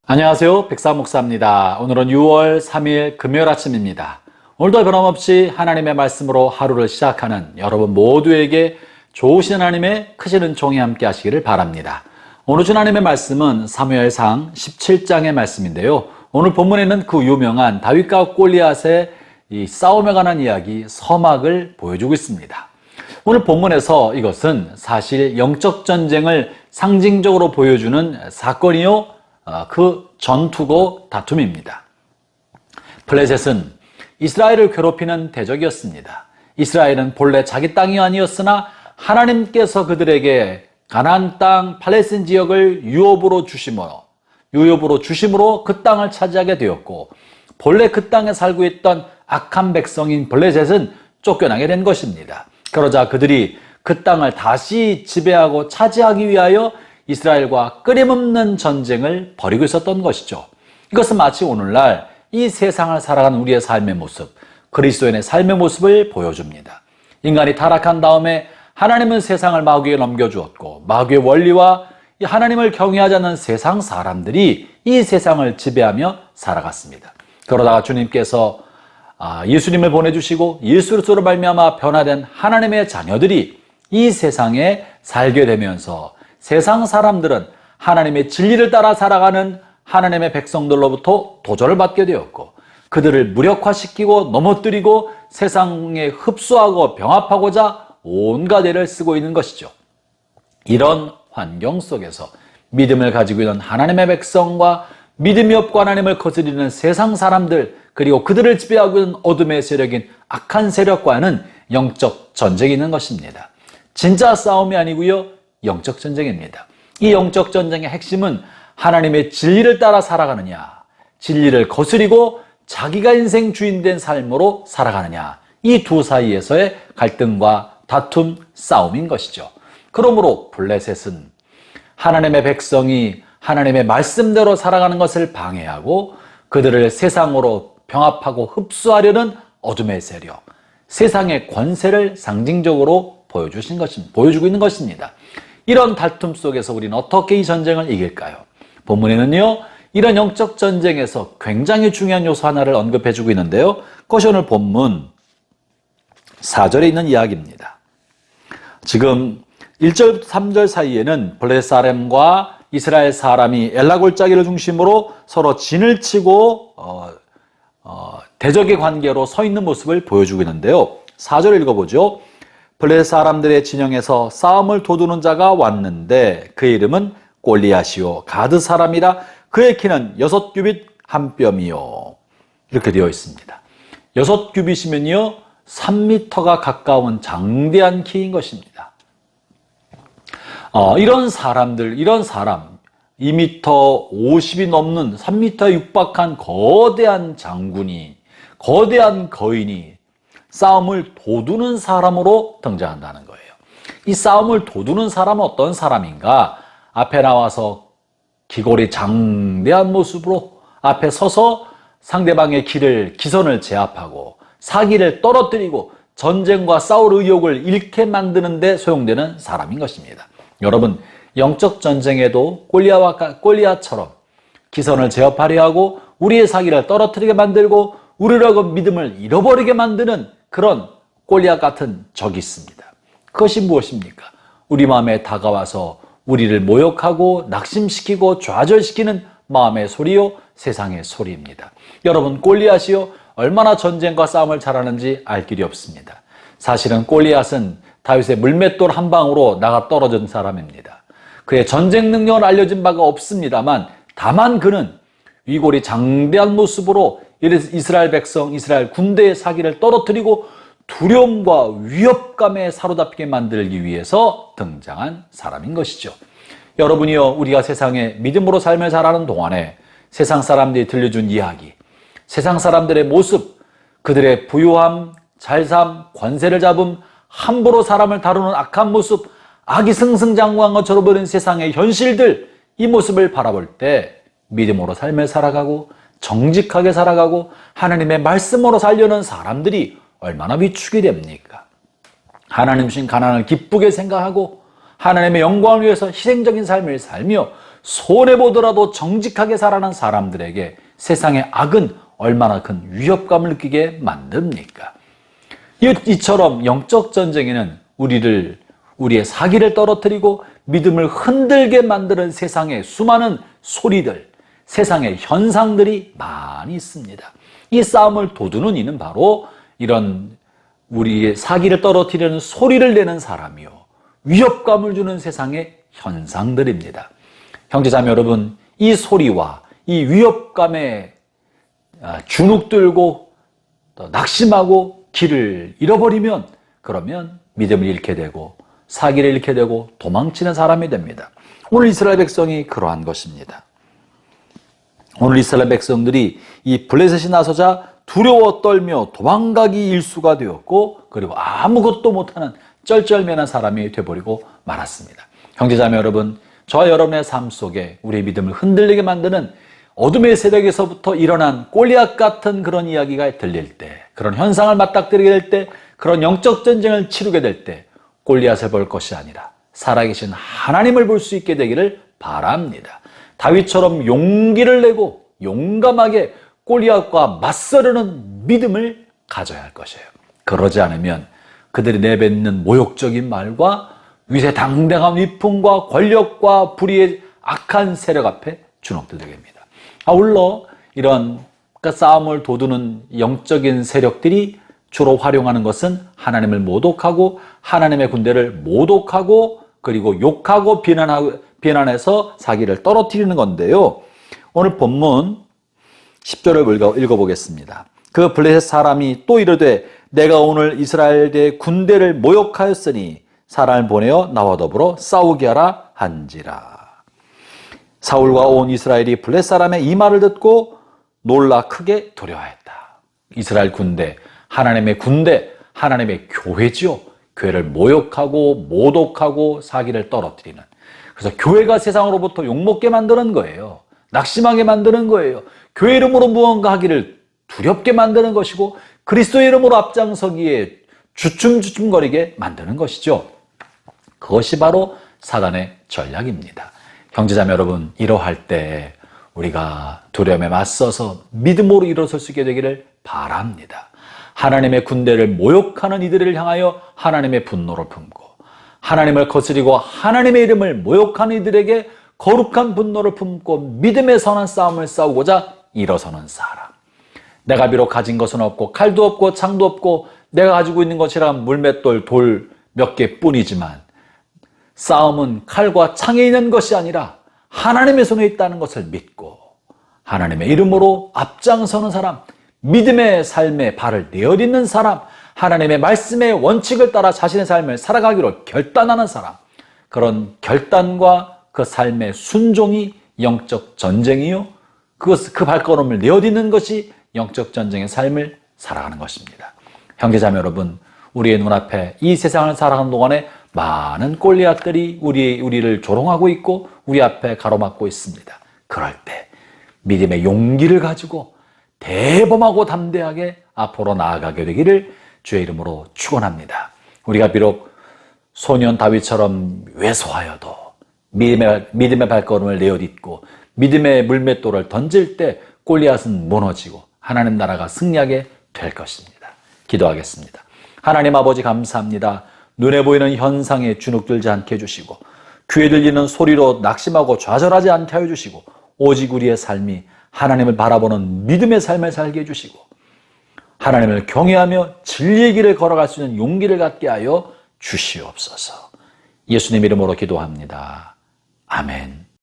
안녕하세요. 백사목사입니다. 오늘은 6월 3일 금요일 아침입니다. 오늘도 변함없이 하나님의 말씀으로 하루를 시작하는 여러분 모두에게 좋으신 하나님의 크신 은총이 함께 하시기를 바랍니다. 오늘 준 하나님의 말씀은 사무엘상 17장의 말씀인데요. 오늘 본문에는 그 유명한 다윗과 골리앗의 이 싸움에 관한 이야기, 서막을 보여주고 있습니다. 오늘 본문에서 이것은 사실 영적 전쟁을 상징적으로 보여주는 사건이요, 그 전투고 다툼입니다. 블레셋은 이스라엘을 괴롭히는 대적이었습니다. 이스라엘은 본래 자기 땅이 아니었으나 하나님께서 그들에게 가나안 땅 팔레스틴 지역을 유업으로 주심으로 그 땅을 차지하게 되었고, 본래 그 땅에 살고 있던 악한 백성인 블레셋은 쫓겨나게 된 것입니다. 그러자 그들이 그 땅을 다시 지배하고 차지하기 위하여 이스라엘과 끊임없는 전쟁을 벌이고 있었던 것이죠. 이것은 마치 오늘날 이 세상을 살아가는 우리의 삶의 모습, 그리스도인의 삶의 모습을 보여줍니다. 인간이 타락한 다음에 하나님은 세상을 마귀에 넘겨주었고, 마귀의 원리와 하나님을 경외하지 않는 세상 사람들이 이 세상을 지배하며 살아갔습니다. 그러다가 주님께서 예수님을 보내주시고 예수 그리스도로 말미암아 변화된 하나님의 자녀들이 이 세상에 살게 되면서 세상 사람들은 하나님의 진리를 따라 살아가는 하나님의 백성들로부터 도전을 받게 되었고, 그들을 무력화시키고 넘어뜨리고 세상에 흡수하고 병합하고자 온갖 애를 쓰고 있는 것이죠. 이런 환경 속에서 믿음을 가지고 있는 하나님의 백성과 믿음이 없고 하나님을 거스리는 세상 사람들, 그리고 그들을 지배하고 있는 어둠의 세력인 악한 세력과는 영적 전쟁이 있는 것입니다. 진짜 싸움이 아니고요, 영적 전쟁입니다. 이 영적 전쟁의 핵심은 하나님의 진리를 따라 살아가느냐, 진리를 거스리고 자기가 인생 주인 된 삶으로 살아가느냐, 이 두 사이에서의 갈등과 다툼, 싸움인 것이죠. 그러므로 블레셋은 하나님의 백성이 하나님의 말씀대로 살아가는 것을 방해하고 그들을 세상으로 병합하고 흡수하려는 어둠의 세력, 세상의 권세를 상징적으로 보여주고 있는 것입니다. 이런 다툼 속에서 우리는 어떻게 이 전쟁을 이길까요? 본문에는요, 이런 영적 전쟁에서 굉장히 중요한 요소 하나를 언급해주고 있는데요. 그것이 오늘 본문 4절에 있는 이야기입니다. 지금 1절부터 3절 사이에는 블레셋 사람과 이스라엘 사람이 엘라 골짜기를 중심으로 서로 진을 치고 대적의 관계로 서 있는 모습을 보여주고 있는데요. 4절을 읽어보죠. 블레셋 사람들의 진영에서 싸움을 도두는 자가 왔는데 그 이름은 골리앗이요 가드 사람이라 그의 키는 6규빗 한 뼘이요. 이렇게 되어 있습니다. 6규빗이면요 3m가 가까운 장대한 키인 것입니다. 이런 사람 2m 50이 넘는 3m에 육박한 거대한 장군이, 거대한 거인이 싸움을 도두는 사람으로 등장한다는 거예요. 이 싸움을 도두는 사람은 어떤 사람인가? 앞에 나와서 기골이 장대한 모습으로 앞에 서서 상대방의 기선을 제압하고 사기를 떨어뜨리고 전쟁과 싸울 의욕을 잃게 만드는 데 소용되는 사람인 것입니다. 여러분, 영적 전쟁에도 골리앗처럼 기선을 제압하려 하고 우리의 사기를 떨어뜨리게 만들고 우리라고 믿음을 잃어버리게 만드는 그런 골리앗 같은 적이 있습니다. 그것이 무엇입니까? 우리 마음에 다가와서 우리를 모욕하고 낙심시키고 좌절시키는 마음의 소리요, 세상의 소리입니다. 여러분, 골리앗이요 얼마나 전쟁과 싸움을 잘하는지 알 길이 없습니다. 사실은 골리앗은 다윗의 물맷돌 한 방으로 나가 떨어진 사람입니다. 그의 전쟁 능력을 알려진 바가 없습니다만, 다만 그는 위골이 장대한 모습으로 이스라엘 백성, 이스라엘 군대의 사기를 떨어뜨리고 두려움과 위협감에 사로잡히게 만들기 위해서 등장한 사람인 것이죠. 여러분이요, 우리가 세상에 믿음으로 삶을 살아가는 동안에 세상 사람들이 들려준 이야기, 세상 사람들의 모습, 그들의 부유함, 잘삼, 권세를 잡음, 함부로 사람을 다루는 악한 모습, 악이 승승장구한 것처럼 보이는 세상의 현실들, 이 모습을 바라볼 때 믿음으로 삶을 살아가고 정직하게 살아가고 하나님의 말씀으로 살려는 사람들이 얼마나 위축이 됩니까? 하나님 주신 가난을 기쁘게 생각하고 하나님의 영광을 위해서 희생적인 삶을 살며 손해보더라도 정직하게 살아가는 사람들에게 세상의 악은 얼마나 큰 위협감을 느끼게 만듭니까? 이처럼 영적 전쟁에는 우리의 사기를 떨어뜨리고 믿음을 흔들게 만드는 세상의 수많은 소리들, 세상의 현상들이 많이 있습니다. 이 싸움을 도두는 이는 바로 이런 우리의 사기를 떨어뜨리는 소리를 내는 사람이요, 위협감을 주는 세상의 현상들입니다. 형제자매 여러분, 이 소리와 이 위협감에 주눅들고 낙심하고 길을 잃어버리면, 그러면 믿음을 잃게 되고 사기를 잃게 되고 도망치는 사람이 됩니다. 오늘 이스라엘 백성이 그러한 것입니다. 오늘 이스라엘 백성들이 이 블레셋이 나서자 두려워 떨며 도망가기 일수가 되었고, 그리고 아무것도 못하는 쩔쩔매는 사람이 되어버리고 말았습니다. 형제자매 여러분, 저와 여러분의 삶 속에 우리의 믿음을 흔들리게 만드는 어둠의 세력에서부터 일어난 골리앗 같은 그런 이야기가 들릴 때, 그런 현상을 맞닥뜨리게 될 때, 그런 영적 전쟁을 치르게 될 때 골리앗을 볼 것이 아니라 살아계신 하나님을 볼 수 있게 되기를 바랍니다. 다윗처럼 용기를 내고 용감하게 골리앗과 맞서려는 믿음을 가져야 할 것이에요. 그러지 않으면 그들이 내뱉는 모욕적인 말과 위세당당한 위풍과 권력과 불의의 악한 세력 앞에 주눅들게 됩니다. 아울러 이런 싸움을 도두는 영적인 세력들이 주로 활용하는 것은 하나님을 모독하고 하나님의 군대를 모독하고 그리고 욕하고 비난해서 사기를 떨어뜨리는 건데요. 오늘 본문 10절을 읽어보겠습니다. 그 블레셋 사람이 또 이르되 내가 오늘 이스라엘의 군대를 모욕하였으니 사람을 보내어 나와 더불어 싸우게 하라 한지라. 사울과 온 이스라엘이 블레셋 사람의 이 말을 듣고 놀라 크게 두려워했다. 이스라엘 군대, 하나님의 군대, 하나님의 교회지요. 교회를 모욕하고 모독하고 사기를 떨어뜨리는, 그래서 교회가 세상으로부터 욕먹게 만드는 거예요. 낙심하게 만드는 거예요. 교회 이름으로 무언가 하기를 두렵게 만드는 것이고 그리스도의 이름으로 앞장서기에 주춤주춤거리게 만드는 것이죠. 그것이 바로 사단의 전략입니다. 형제자매 여러분, 이러할 때 우리가 두려움에 맞서서 믿음으로 일어설 수 있게 되기를 바랍니다. 하나님의 군대를 모욕하는 이들을 향하여 하나님의 분노를 품고, 하나님을 거스리고 하나님의 이름을 모욕하는 이들에게 거룩한 분노를 품고 믿음의 선한 싸움을 싸우고자 일어서는 사람. 내가 비록 가진 것은 없고 칼도 없고 창도 없고 내가 가지고 있는 것이란 물맷돌 돌 몇 개뿐이지만 싸움은 칼과 창에 있는 것이 아니라 하나님의 손에 있다는 것을 믿고 하나님의 이름으로 앞장서는 사람, 믿음의 삶에 발을 내어딛는 사람, 하나님의 말씀의 원칙을 따라 자신의 삶을 살아가기로 결단하는 사람, 그런 결단과 그 삶의 순종이 영적 전쟁이요, 그 발걸음을 내어딛는 것이 영적 전쟁의 삶을 살아가는 것입니다. 형제자매 여러분, 우리의 눈앞에 이 세상을 살아가는 동안에 많은 골리앗들이 우리를 조롱하고 있고 우리 앞에 가로막고 있습니다. 그럴 때 믿음의 용기를 가지고 대범하고 담대하게 앞으로 나아가게 되기를 주의 이름으로 축원합니다. 우리가 비록 소년 다윗처럼 왜소하여도 믿음의 발걸음을 내어딛고 믿음의 물맷돌을 던질 때 골리앗은 무너지고 하나님 나라가 승리하게 될 것입니다. 기도하겠습니다. 하나님 아버지 감사합니다. 눈에 보이는 현상에 주눅들지 않게 해주시고 귀에 들리는 소리로 낙심하고 좌절하지 않게 해주시고 오직 우리의 삶이 하나님을 바라보는 믿음의 삶을 살게 해주시고 하나님을 경외하며 진리의 길을 걸어갈 수 있는 용기를 갖게 하여 주시옵소서. 예수님 이름으로 기도합니다. 아멘.